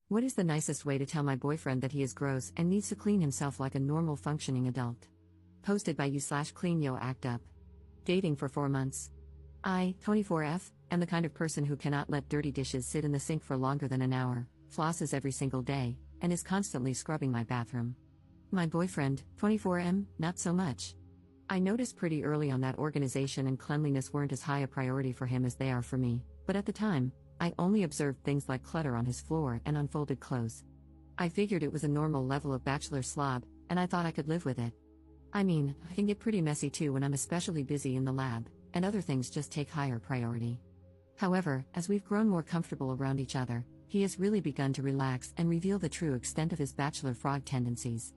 What is the nicest way to tell my boyfriend that he is gross and needs to clean himself like a normal functioning adult? Posted by you/cleanyo act up. Dating for 4 months. I, 24F, am the kind of person who cannot let dirty dishes sit in the sink for longer than an hour, flosses every single day, and is constantly scrubbing my bathroom. My boyfriend, 24M, not so much. I noticed pretty early on that organization and cleanliness weren't as high a priority for him as they are for me, but at the time, I only observed things like clutter on his floor and unfolded clothes. I figured it was a normal level of bachelor slob, and I thought I could live with it. I mean, I can get pretty messy too when I'm especially busy in the lab, and other things just take higher priority. However, as we've grown more comfortable around each other, he has really begun to relax and reveal the true extent of his bachelor frog tendencies.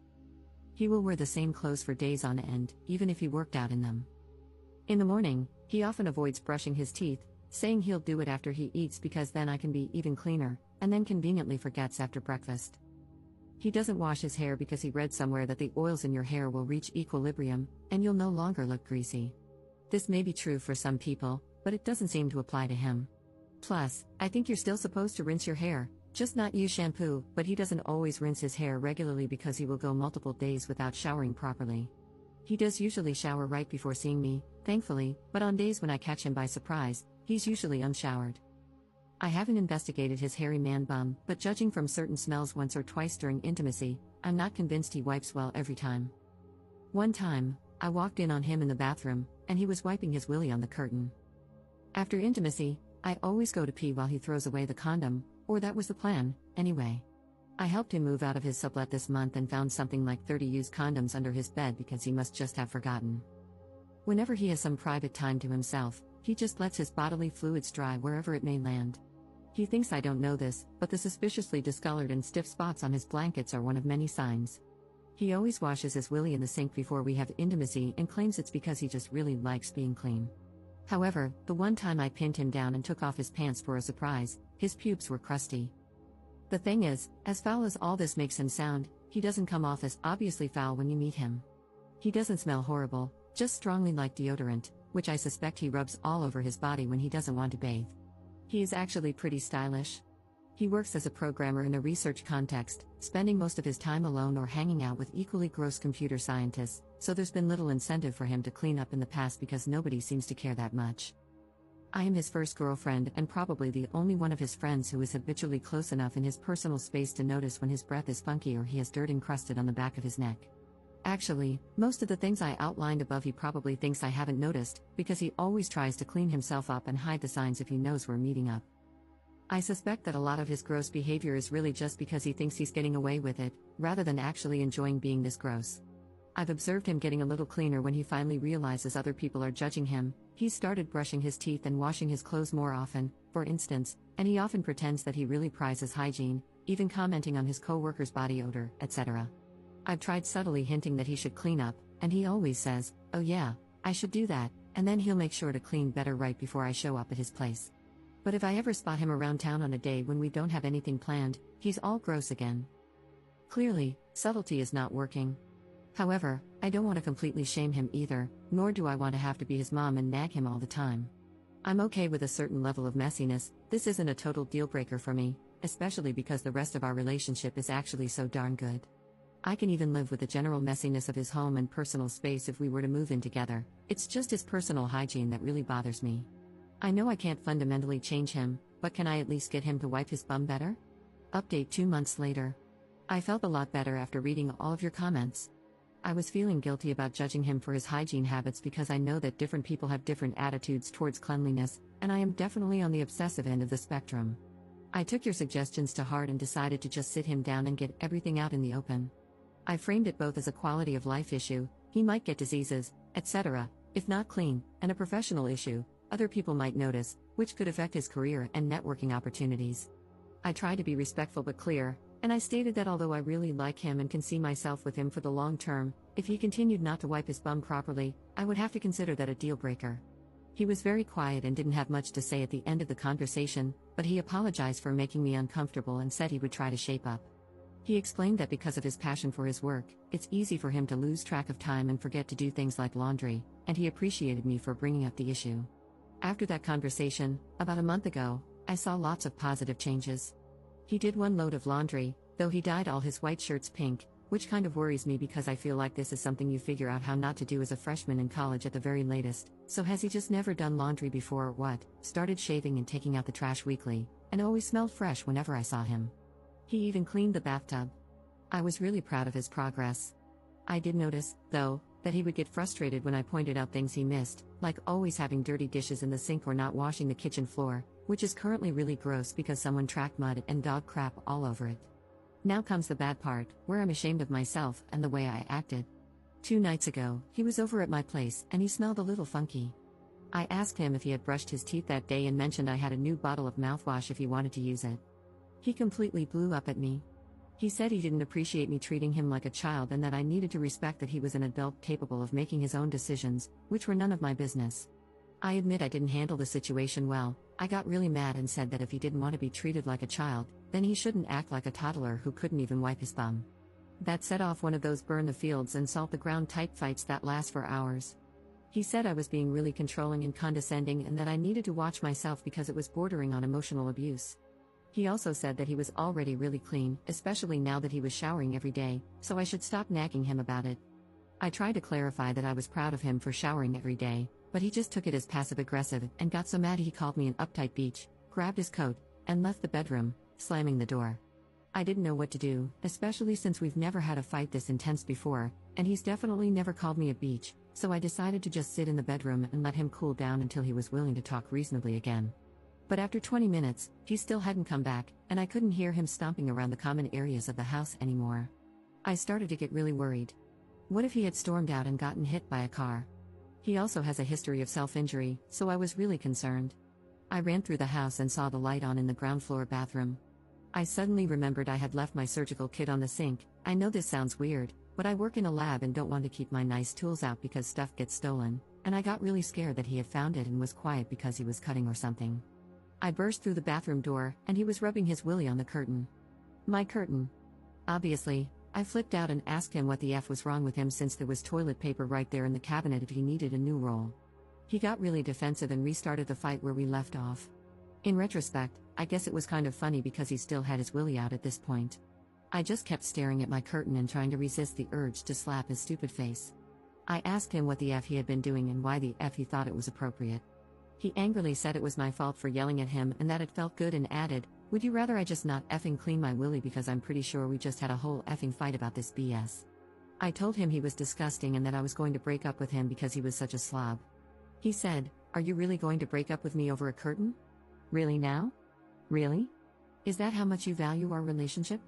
He will wear the same clothes for days on end, even if he worked out in them. In the morning, he often avoids brushing his teeth, saying he'll do it after he eats because then I can be even cleaner, and then conveniently forgets after breakfast. He doesn't wash his hair because he read somewhere that the oils in your hair will reach equilibrium, and you'll no longer look greasy. This may be true for some people, but it doesn't seem to apply to him. Plus, I think you're still supposed to rinse your hair, just not use shampoo, but he doesn't always rinse his hair regularly because he will go multiple days without showering properly. He does usually shower right before seeing me, thankfully, but on days when I catch him by surprise, he's usually unshowered. I haven't investigated his hairy man bum, but judging from certain smells once or twice during intimacy, I'm not convinced he wipes well every time. One time, I walked in on him in the bathroom, and he was wiping his willy on the curtain. After intimacy, I always go to pee while he throws away the condom, or that was the plan, anyway. I helped him move out of his sublet this month and found something like 30 used condoms under his bed because he must just have forgotten. Whenever he has some private time to himself, he just lets his bodily fluids dry wherever it may land. He thinks I don't know this, but the suspiciously discolored and stiff spots on his blankets are one of many signs. He always washes his willy in the sink before we have intimacy and claims it's because he just really likes being clean. However, the one time I pinned him down and took off his pants for a surprise, his pubes were crusty. The thing is, as foul as all this makes him sound, he doesn't come off as obviously foul when you meet him. He doesn't smell horrible, just strongly like deodorant, which I suspect he rubs all over his body when he doesn't want to bathe. He is actually pretty stylish. He works as a programmer in a research context, spending most of his time alone or hanging out with equally gross computer scientists, so there's been little incentive for him to clean up in the past because nobody seems to care that much. I am his first girlfriend and probably the only one of his friends who is habitually close enough in his personal space to notice when his breath is funky or he has dirt encrusted on the back of his neck. Actually, most of the things I outlined above he probably thinks I haven't noticed, because he always tries to clean himself up and hide the signs if he knows we're meeting up. I suspect that a lot of his gross behavior is really just because he thinks he's getting away with it, rather than actually enjoying being this gross. I've observed him getting a little cleaner when he finally realizes other people are judging him. He's started brushing his teeth and washing his clothes more often, for instance, and he often pretends that he really prizes hygiene, even commenting on his co-worker's body odor, etc. I've tried subtly hinting that he should clean up, and he always says, "Oh yeah, I should do that," and then he'll make sure to clean better right before I show up at his place. But if I ever spot him around town on a day when we don't have anything planned, he's all gross again. Clearly, subtlety is not working. However, I don't want to completely shame him either, nor do I want to have to be his mom and nag him all the time. I'm okay with a certain level of messiness. This isn't a total deal breaker for me, especially because the rest of our relationship is actually so darn good. I can even live with the general messiness of his home and personal space if we were to move in together. It's just his personal hygiene that really bothers me. I know I can't fundamentally change him, but can I at least get him to wipe his bum better? Update 2 months later. I felt a lot better after reading all of your comments. I was feeling guilty about judging him for his hygiene habits because I know that different people have different attitudes towards cleanliness, and I am definitely on the obsessive end of the spectrum. I took your suggestions to heart and decided to just sit him down and get everything out in the open. I framed it both as a quality of life issue, he might get diseases, etc., if not clean, and a professional issue, other people might notice, which could affect his career and networking opportunities. I tried to be respectful but clear, and I stated that although I really like him and can see myself with him for the long term, if he continued not to wipe his bum properly, I would have to consider that a deal breaker. He was very quiet and didn't have much to say at the end of the conversation, but he apologized for making me uncomfortable and said he would try to shape up. He explained that because of his passion for his work, it's easy for him to lose track of time and forget to do things like laundry, and he appreciated me for bringing up the issue. After that conversation, about a month ago, I saw lots of positive changes. He did one load of laundry, though he dyed all his white shirts pink, which kind of worries me because I feel like this is something you figure out how not to do as a freshman in college at the very latest. So has he just never done laundry before or what? Started shaving and taking out the trash weekly, and always smelled fresh whenever I saw him. He even cleaned the bathtub. I was really proud of his progress. I did notice, though, that he would get frustrated when I pointed out things he missed, like always having dirty dishes in the sink or not washing the kitchen floor, which is currently really gross because someone tracked mud and dog crap all over it. Now comes the bad part, where I'm ashamed of myself and the way I acted. 2 nights ago, he was over at my place and he smelled a little funky. I asked him if he had brushed his teeth that day and mentioned I had a new bottle of mouthwash if he wanted to use it. He completely blew up at me. He said he didn't appreciate me treating him like a child and that I needed to respect that he was an adult capable of making his own decisions, which were none of my business. I admit I didn't handle the situation well. I got really mad and said that if he didn't want to be treated like a child, then he shouldn't act like a toddler who couldn't even wipe his bum. That set off one of those burn the fields and salt the ground type fights that last for hours. He said I was being really controlling and condescending and that I needed to watch myself because it was bordering on emotional abuse. He also said that he was already really clean, especially now that he was showering every day, so I should stop nagging him about it. I tried to clarify that I was proud of him for showering every day, but he just took it as passive-aggressive and got so mad he called me an uptight beach, grabbed his coat, and left the bedroom, slamming the door. I didn't know what to do, especially since we've never had a fight this intense before, and he's definitely never called me a beach, so I decided to just sit in the bedroom and let him cool down until he was willing to talk reasonably again. But after 20 minutes, he still hadn't come back, and I couldn't hear him stomping around the common areas of the house anymore. I started to get really worried. What if he had stormed out and gotten hit by a car? He also has a history of self-injury, so I was really concerned. I ran through the house and saw the light on in the ground floor bathroom. I suddenly remembered I had left my surgical kit on the sink. I know this sounds weird, but I work in a lab and don't want to keep my nice tools out because stuff gets stolen, and I got really scared that he had found it and was quiet because he was cutting or something. I burst through the bathroom door, and he was rubbing his willy on the curtain. My curtain. Obviously, I flipped out and asked him what the F was wrong with him since there was toilet paper right there in the cabinet if he needed a new roll. He got really defensive and restarted the fight where we left off. In retrospect, I guess it was kind of funny because he still had his willy out at this point. I just kept staring at my curtain and trying to resist the urge to slap his stupid face. I asked him what the F he had been doing and why the F he thought it was appropriate. He angrily said it was my fault for yelling at him and that it felt good and added, "Would you rather I just not effing clean my willy because I'm pretty sure we just had a whole effing fight about this BS." I told him he was disgusting and that I was going to break up with him because he was such a slob. He said, "Are you really going to break up with me over a curtain? Really now? Really? Is that how much you value our relationship?"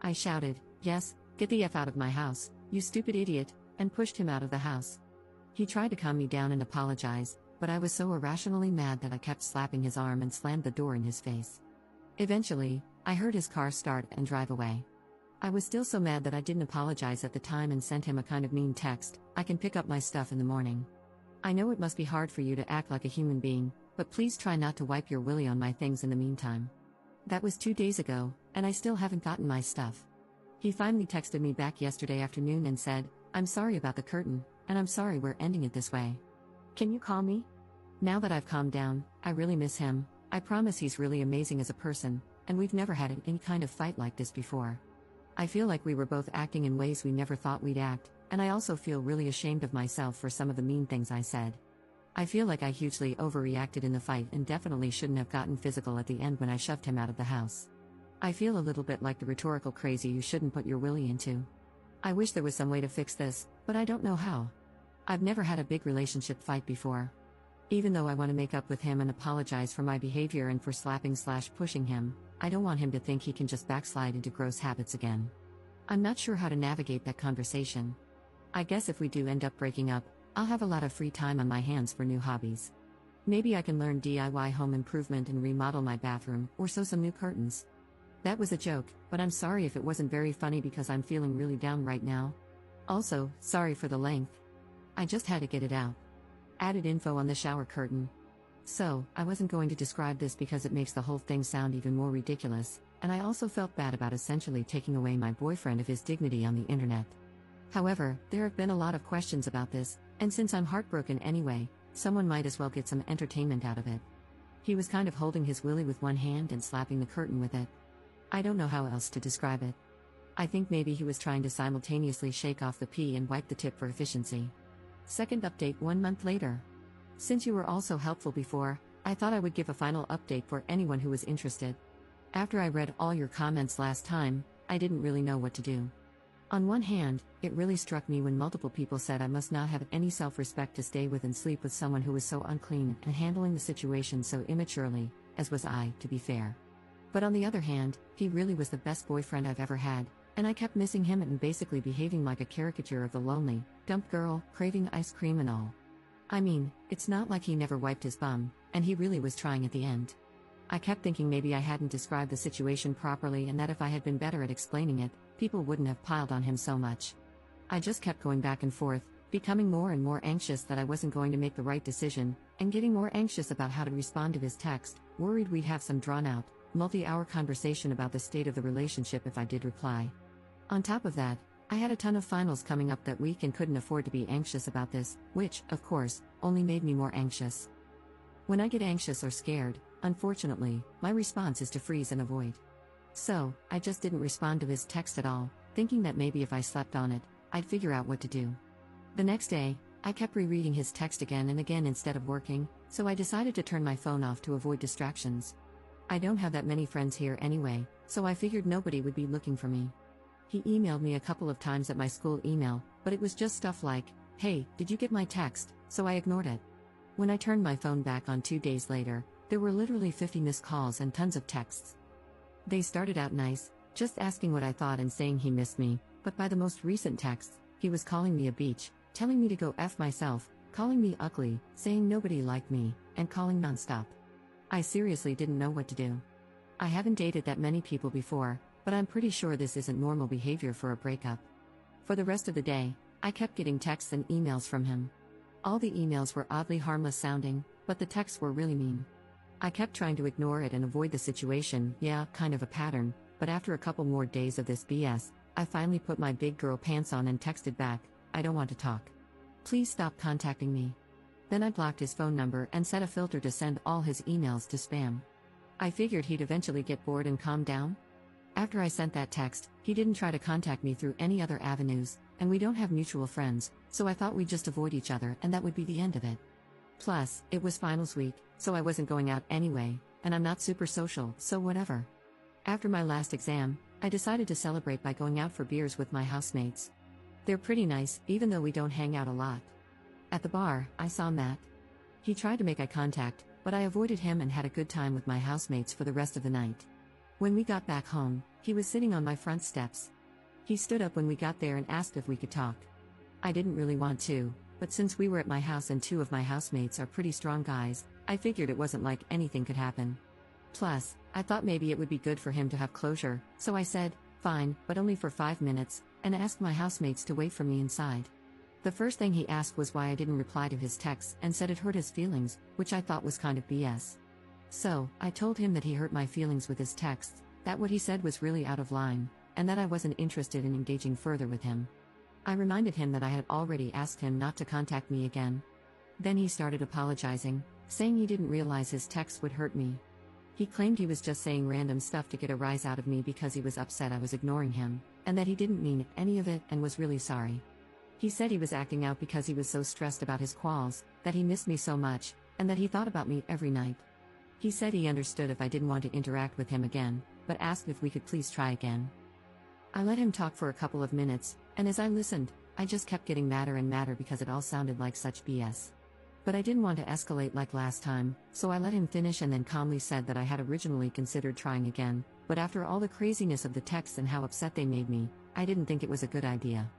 I shouted, "Yes, get the F out of my house, you stupid idiot," and pushed him out of the house. He tried to calm me down and apologize, but I was so irrationally mad that I kept slapping his arm and slammed the door in his face. Eventually, I heard his car start and drive away. I was still so mad that I didn't apologize at the time and sent him a kind of mean text, "I can pick up my stuff in the morning. I know it must be hard for you to act like a human being, but please try not to wipe your willy on my things in the meantime." That was 2 days ago, and I still haven't gotten my stuff. He finally texted me back yesterday afternoon and said, "I'm sorry about the curtain, and I'm sorry we're ending it this way. Can you call me?" Now that I've calmed down, I really miss him. I promise he's really amazing as a person, and we've never had any kind of fight like this before. I feel like we were both acting in ways we never thought we'd act, and I also feel really ashamed of myself for some of the mean things I said. I feel like I hugely overreacted in the fight and definitely shouldn't have gotten physical at the end when I shoved him out of the house. I feel a little bit like the rhetorical crazy you shouldn't put your willy into. I wish there was some way to fix this, but I don't know how. I've never had a big relationship fight before. Even though I want to make up with him and apologize for my behavior and for slapping/pushing him, I don't want him to think he can just backslide into gross habits again. I'm not sure how to navigate that conversation. I guess if we do end up breaking up, I'll have a lot of free time on my hands for new hobbies. Maybe I can learn DIY home improvement and remodel my bathroom, or sew some new curtains. That was a joke, but I'm sorry if it wasn't very funny because I'm feeling really down right now. Also, sorry for the length. I just had to get it out. Added info on the shower curtain. So, I wasn't going to describe this because it makes the whole thing sound even more ridiculous, and I also felt bad about essentially taking away my boyfriend of his dignity on the internet. However, there have been a lot of questions about this, and since I'm heartbroken anyway, someone might as well get some entertainment out of it. He was kind of holding his willy with one hand and slapping the curtain with it. I don't know how else to describe it. I think maybe he was trying to simultaneously shake off the pee and wipe the tip for efficiency. Second update 1 month later. Since you were all so helpful before, I thought I would give a final update for anyone who was interested. After I read all your comments last time, I didn't really know what to do. On one hand, it really struck me when multiple people said I must not have any self-respect to stay with and sleep with someone who was so unclean and handling the situation so immaturely, as was I, to be fair. But on the other hand, he really was the best boyfriend I've ever had, and I kept missing him and basically behaving like a caricature of the lonely, dumped girl, craving ice cream and all. I mean, it's not like he never wiped his bum, and he really was trying at the end. I kept thinking maybe I hadn't described the situation properly and that if I had been better at explaining it, people wouldn't have piled on him so much. I just kept going back and forth, becoming more and more anxious that I wasn't going to make the right decision, and getting more anxious about how to respond to his text, worried we'd have some drawn-out, multi-hour conversation about the state of the relationship if I did reply. On top of that, I had a ton of finals coming up that week and couldn't afford to be anxious about this, which, of course, only made me more anxious. When I get anxious or scared, unfortunately, my response is to freeze and avoid. So, I just didn't respond to his text at all, thinking that maybe if I slept on it, I'd figure out what to do. The next day, I kept rereading his text again and again instead of working, so I decided to turn my phone off to avoid distractions. I don't have that many friends here anyway, so I figured nobody would be looking for me. He emailed me a couple of times at my school email, but it was just stuff like, "Hey, did you get my text?" So I ignored it. When I turned my phone back on 2 days later, there were literally 50 missed calls and tons of texts. They started out nice, just asking what I thought and saying he missed me, but by the most recent texts, he was calling me a beach, telling me to go F myself, calling me ugly, saying nobody liked me, and calling nonstop. I seriously didn't know what to do. I haven't dated that many people before, but I'm pretty sure this isn't normal behavior for a breakup. For the rest of the day, I kept getting texts and emails from him. All the emails were oddly harmless sounding, but the texts were really mean. I kept trying to ignore it and avoid the situation, yeah, kind of a pattern, but after a couple more days of this BS, I finally put my big girl pants on and texted back, "I don't want to talk. Please stop contacting me." Then I blocked his phone number and set a filter to send all his emails to spam. I figured he'd eventually get bored and calm down. After I sent that text, he didn't try to contact me through any other avenues, and we don't have mutual friends, so I thought we'd just avoid each other and that would be the end of it. Plus, it was finals week, so I wasn't going out anyway, and I'm not super social, so whatever. After my last exam, I decided to celebrate by going out for beers with my housemates. They're pretty nice, even though we don't hang out a lot. At the bar, I saw Matt. He tried to make eye contact, but I avoided him and had a good time with my housemates for the rest of the night. When we got back home, he was sitting on my front steps. He stood up when we got there and asked if we could talk. I didn't really want to, but since we were at my house and 2 of my housemates are pretty strong guys, I figured it wasn't like anything could happen. Plus, I thought maybe it would be good for him to have closure, so I said, "Fine, but only for 5 minutes," and asked my housemates to wait for me inside. The first thing he asked was why I didn't reply to his texts and said it hurt his feelings, which I thought was kind of BS. So, I told him that he hurt my feelings with his texts, that what he said was really out of line, and that I wasn't interested in engaging further with him. I reminded him that I had already asked him not to contact me again. Then he started apologizing, saying he didn't realize his texts would hurt me. He claimed he was just saying random stuff to get a rise out of me because he was upset I was ignoring him, and that he didn't mean any of it and was really sorry. He said he was acting out because he was so stressed about his quals, that he missed me so much, and that he thought about me every night. He said he understood if I didn't want to interact with him again, but asked if we could please try again. I let him talk for a couple of minutes, and as I listened, I just kept getting madder and madder because it all sounded like such BS. But I didn't want to escalate like last time, so I let him finish and then calmly said that I had originally considered trying again, but after all the craziness of the texts and how upset they made me, I didn't think it was a good idea.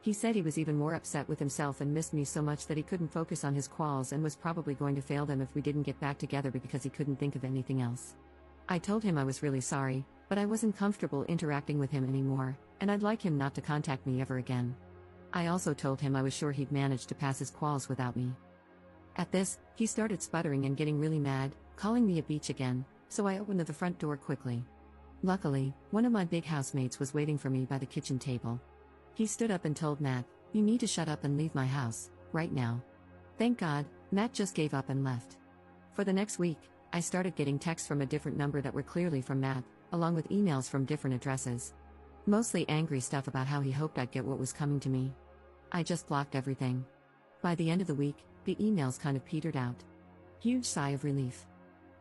He said he was even more upset with himself and missed me so much that he couldn't focus on his quals and was probably going to fail them if we didn't get back together because he couldn't think of anything else. I told him I was really sorry, but I wasn't comfortable interacting with him anymore, and I'd like him not to contact me ever again. I also told him I was sure he'd manage to pass his quals without me. At this, he started sputtering and getting really mad, calling me a beach again, so I opened the front door quickly. Luckily, one of my big housemates was waiting for me by the kitchen table. He stood up and told Matt, "You need to shut up and leave my house, right now." Thank God, Matt just gave up and left. For the next week, I started getting texts from a different number that were clearly from Matt, along with emails from different addresses. Mostly angry stuff about how he hoped I'd get what was coming to me. I just blocked everything. By the end of the week, the emails kind of petered out. Huge sigh of relief.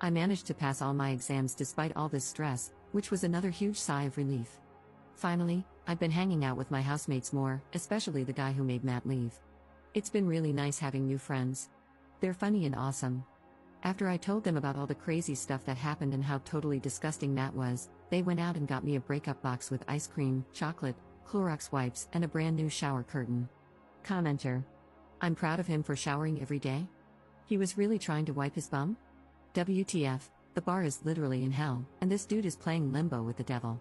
I managed to pass all my exams despite all this stress, which was another huge sigh of relief. Finally, I've been hanging out with my housemates more, especially the guy who made Matt leave. It's been really nice having new friends. They're funny and awesome. After I told them about all the crazy stuff that happened and how totally disgusting Matt was, they went out and got me a breakup box with ice cream, chocolate, Clorox wipes, and a brand new shower curtain. Commenter. I'm proud of him for showering every day. He was really trying to wipe his bum? WTF, the bar is literally in hell, and this dude is playing limbo with the devil.